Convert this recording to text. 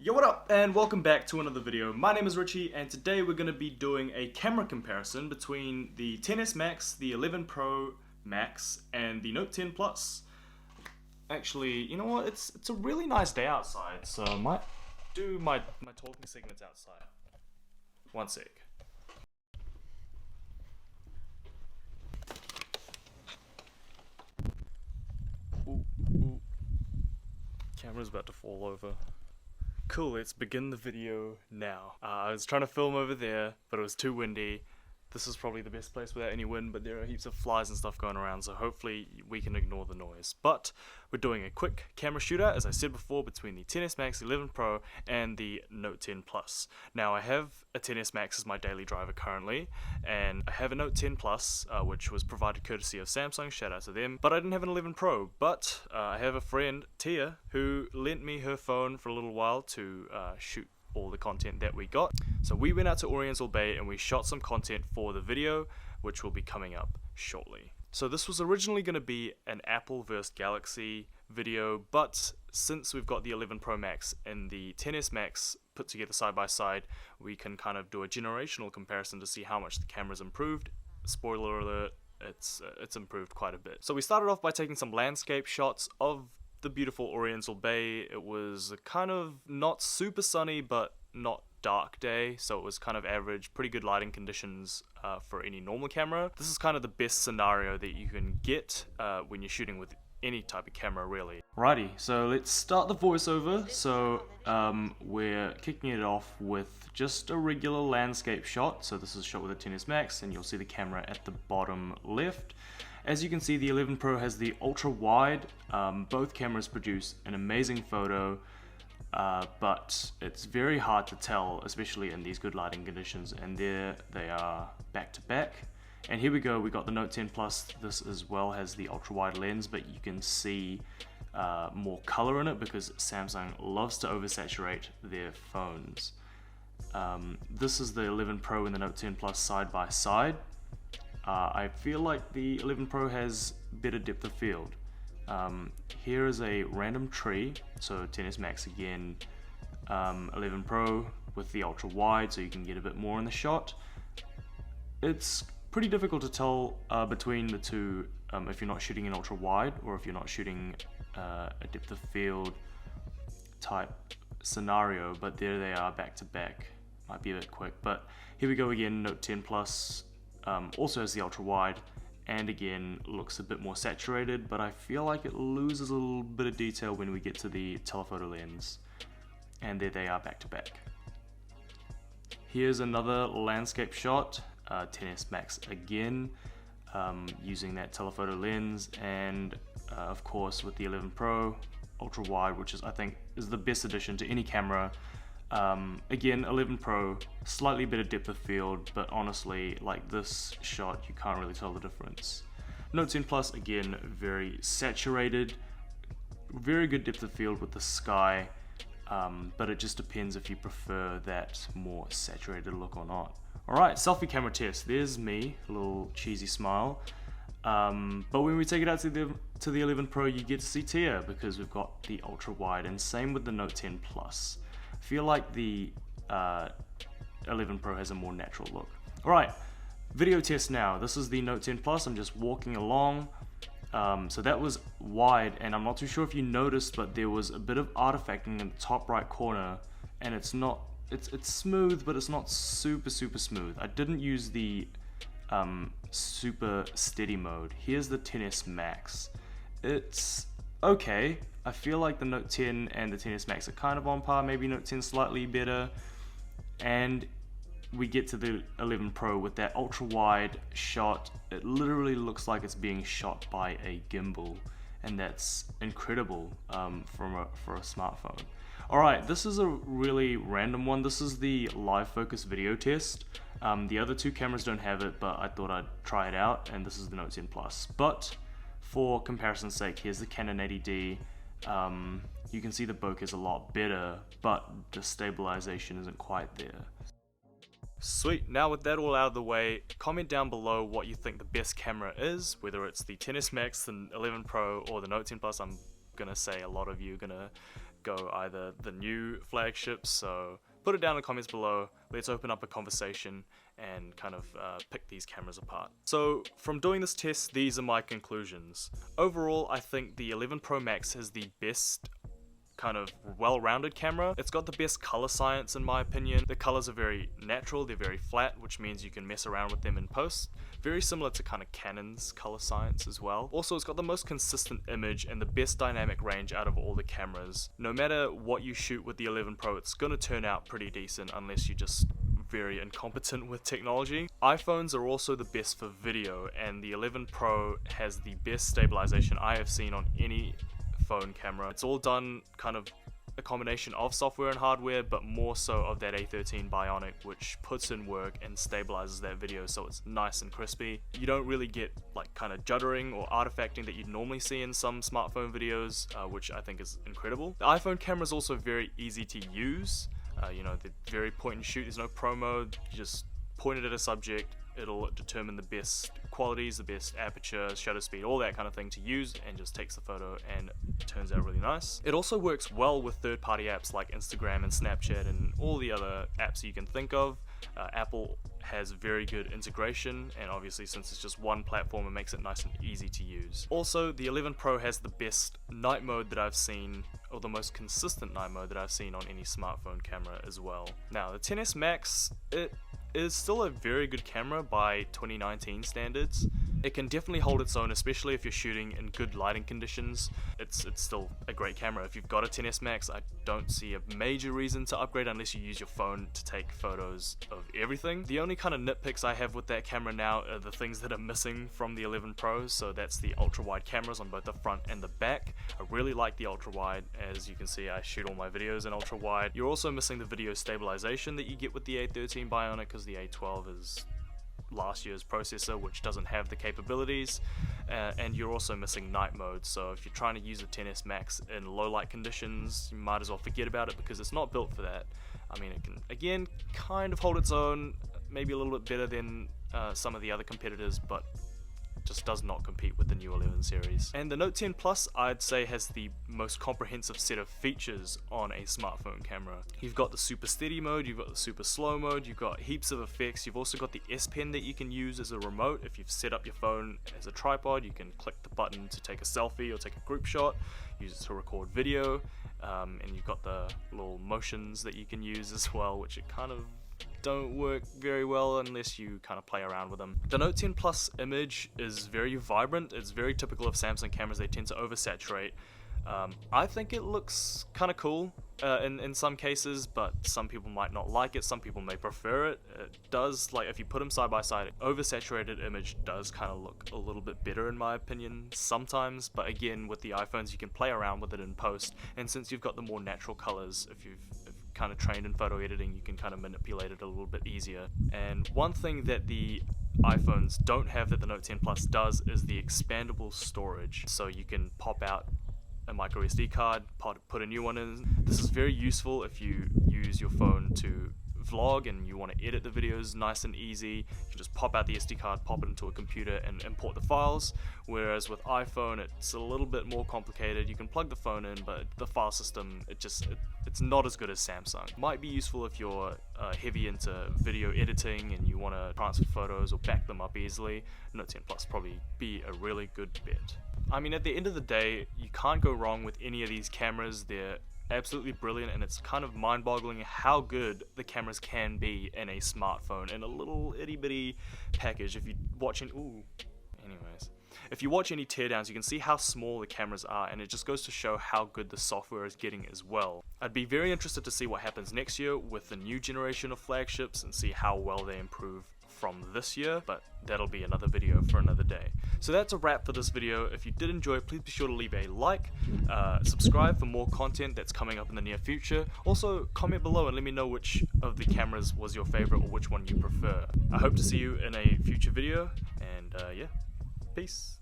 Yo, what up, and welcome back to another video. My name is Richie, and today we're going to be doing a camera comparison between the XS Max, the 11 Pro Max, and the Note 10 Plus. Actually, you know what, it's a really nice day outside, so I might do my talking segments outside. One sec. Ooh. Camera's about to fall over. Cool, let's begin the video now. I was trying to film over there, but it was too windy. This is probably the best place without any wind, but there are heaps of flies and stuff going around, so hopefully we can ignore the noise. But we're doing a quick camera shootout, as I said before, between the XS Max 11 Pro and the Note 10 Plus. Now, I have a XS Max as my daily driver currently, and I have a Note 10 Plus, which was provided courtesy of Samsung, shout out to them, but I didn't have an 11 Pro. But I have a friend, Tia, who lent me her phone for a little while to shoot all the content that we got. So we went out to Oriental Bay and we shot some content for the video, which will be coming up shortly. So this was originally going to be an Apple vs Galaxy video, but since we've got the 11 Pro Max and the XS Max put together side by side, we can kind of do a generational comparison to see how much the camera's improved. Spoiler alert, it's improved quite a bit. So we started off by taking some landscape shots of the beautiful Oriental Bay. It was kind of not super sunny, but not dark day, so it was kind of average, pretty good lighting conditions for any normal camera. This is kind of the best scenario that you can get when you're shooting with any type of camera, really. Righty, so let's start the voiceover. So we're kicking it off with just a regular landscape shot. So this is shot with a XS Max, and you'll see the camera at the bottom left. As you can see, the 11 Pro has the ultra wide. Both cameras produce an amazing photo, but it's very hard to tell, especially in these good lighting conditions. And there they are back to back. And here we go, we got the Note 10 Plus. This as well has the ultra wide lens, but you can see more color in it because Samsung loves to oversaturate their phones. This is the 11 Pro and the Note 10 Plus side by side. I feel like the 11 Pro has better depth of field. Here is a random tree, so XS Max again, 11 Pro with the ultra wide, so you can get a bit more in the shot. It's pretty difficult to tell between the two if you're not shooting in ultra wide or if you're not shooting a depth of field type scenario, but there they are back to back. Might be a bit quick, but here we go again. Note 10 Plus also has the ultra wide, and again looks a bit more saturated, but I feel like it loses a little bit of detail when we get to the telephoto lens. And there they are back to back. Here's another landscape shot, XS Max again, using that telephoto lens, and of course with the 11 Pro ultra wide, which is, I think, is the best addition to any camera. Again, 11 Pro, slightly better depth of field, but honestly, like this shot, you can't really tell the difference. Note 10 Plus, again, very saturated, very good depth of field with the sky, but it just depends if you prefer that more saturated look or not. Alright, selfie camera test. There's me, a little cheesy smile. But when we take it out to the 11 Pro, you get to see Tia because we've got the ultra wide, and same with the Note 10 Plus. I feel like the 11 Pro has a more natural look. Alright, video test now. This is the Note 10 Plus. I'm just walking along. So that was wide, and I'm not too sure if you noticed, but there was a bit of artifacting in the top right corner, and it's smooth, but it's not super smooth. I didn't use the super steady mode. Here's the XS Max. It's okay. I feel like the Note 10 and the XS Max are kind of on par, maybe Note 10 slightly better. And we get to the 11 Pro with that ultra wide shot. It literally looks like it's being shot by a gimbal, and that's incredible for a smartphone. Alright, this is a really random one. This is the live focus video test. The other two cameras don't have it, but I thought I'd try it out, and this is the Note 10 Plus. But for comparison's sake, here's the Canon 80D. You can see the bokeh is a lot better, but the stabilization isn't quite there. Sweet, now with that all out of the way, comment down below what you think the best camera is, whether it's the XS Max, the 11 Pro, or the Note 10 Plus. I'm gonna say a lot of you are gonna go either the new flagships, so put it down in the comments below. Let's open up a conversation and kind of pick these cameras apart. So from doing this test, these are my conclusions. Overall, I think the 11 Pro Max has the best kind of well-rounded camera. It's got the best color science in my opinion. The colors are very natural, they're very flat, which means you can mess around with them in post. Very similar to kind of Canon's color science as well. Also, it's got the most consistent image and the best dynamic range out of all the cameras. No matter what you shoot with the 11 Pro, it's gonna turn out pretty decent unless you're just very incompetent with technology. iPhones are also the best for video, and the 11 Pro has the best stabilization I have seen on any phone camera. It's all done kind of a combination of software and hardware, but more so of that A13 Bionic, which puts in work and stabilizes that video so it's nice and crispy. You don't really get like kind of juddering or artifacting that you'd normally see in some smartphone videos, which I think is incredible. The iPhone camera is also very easy to use. You know, they're very point and shoot, there's no pro mode, you just point it at a subject, it'll determine the best qualities, the best aperture, shutter speed, all that kind of thing to use, and just takes the photo and it turns out really nice. It also works well with third-party apps like Instagram and Snapchat and all the other apps you can think of. Apple has very good integration, and obviously since it's just one platform, it makes it nice and easy to use. Also, the 11 Pro has the best night mode that I've seen, or the most consistent night mode that I've seen on any smartphone camera as well. Now, the XS Max, it is still a very good camera by 2019 standards. It can definitely hold its own, especially if you're shooting in good lighting conditions. It's still a great camera. If you've got a XS Max, I don't see a major reason to upgrade unless you use your phone to take photos of everything. The only kind of nitpicks I have with that camera now are the things that are missing from the 11 Pro, so that's the ultra-wide cameras on both the front and the back. I really like the ultra-wide. As you can see, I shoot all my videos in ultra-wide. You're also missing the video stabilization that you get with the A13 Bionic, because the A12 is last year's processor, which doesn't have the capabilities, and you're also missing night mode. So if you're trying to use a XS Max in low light conditions, you might as well forget about it because it's not built for that. I mean, it can again kind of hold its own, maybe a little bit better than some of the other competitors, but just does not compete with the new 11 series. And the Note 10 Plus, I'd say, has the most comprehensive set of features on a smartphone camera. You've got the super steady mode, you've got the super slow mode, you've got heaps of effects, you've also got the S Pen that you can use as a remote. If you've set up your phone as a tripod, you can click the button to take a selfie or take a group shot, use it to record video, and you've got the little motions that you can use as well, which it kind of don't work very well unless you kind of play around with them. The Note 10 Plus image is very vibrant. It's very typical of Samsung cameras. They tend to oversaturate. I think it looks kind of cool in some cases, but some people might not like it. Some people may prefer it. It does, like, if you put them side by side, oversaturated image does kind of look a little bit better in my opinion sometimes, but again, with the iPhones you can play around with it in post, and since you've got the more natural colors, if you've kind of trained in photo editing, you can kind of manipulate it a little bit easier. And one thing that the iPhones don't have that the Note 10 Plus does is the expandable storage. So you can pop out a micro SD card, put a new one in. This is very useful if you use your phone to vlog and you want to edit the videos nice and easy. You can just pop out the SD card, pop it into a computer and import the files, whereas with iPhone it's a little bit more complicated. You can plug the phone in, but the file system, it's not as good as Samsung. Might be useful if you're heavy into video editing and you want to transfer photos or back them up easily. Note 10 Plus probably be a really good bet. I mean, at the end of the day, you can't go wrong with any of these cameras. They're absolutely brilliant, and it's kind of mind-boggling how good the cameras can be in a smartphone in a little itty-bitty package. If you watch any teardowns, you can see how small the cameras are, and it just goes to show how good the software is getting as well. I'd be very interested to see what happens next year with the new generation of flagships and see how well they improve from this year, but that'll be another video for another day. So that's a wrap for this video. If you did enjoy it, please be sure to leave a like, subscribe for more content that's coming up in the near future. Also, comment below and let me know which of the cameras was your favorite or which one you prefer. I hope to see you in a future video, and yeah, peace.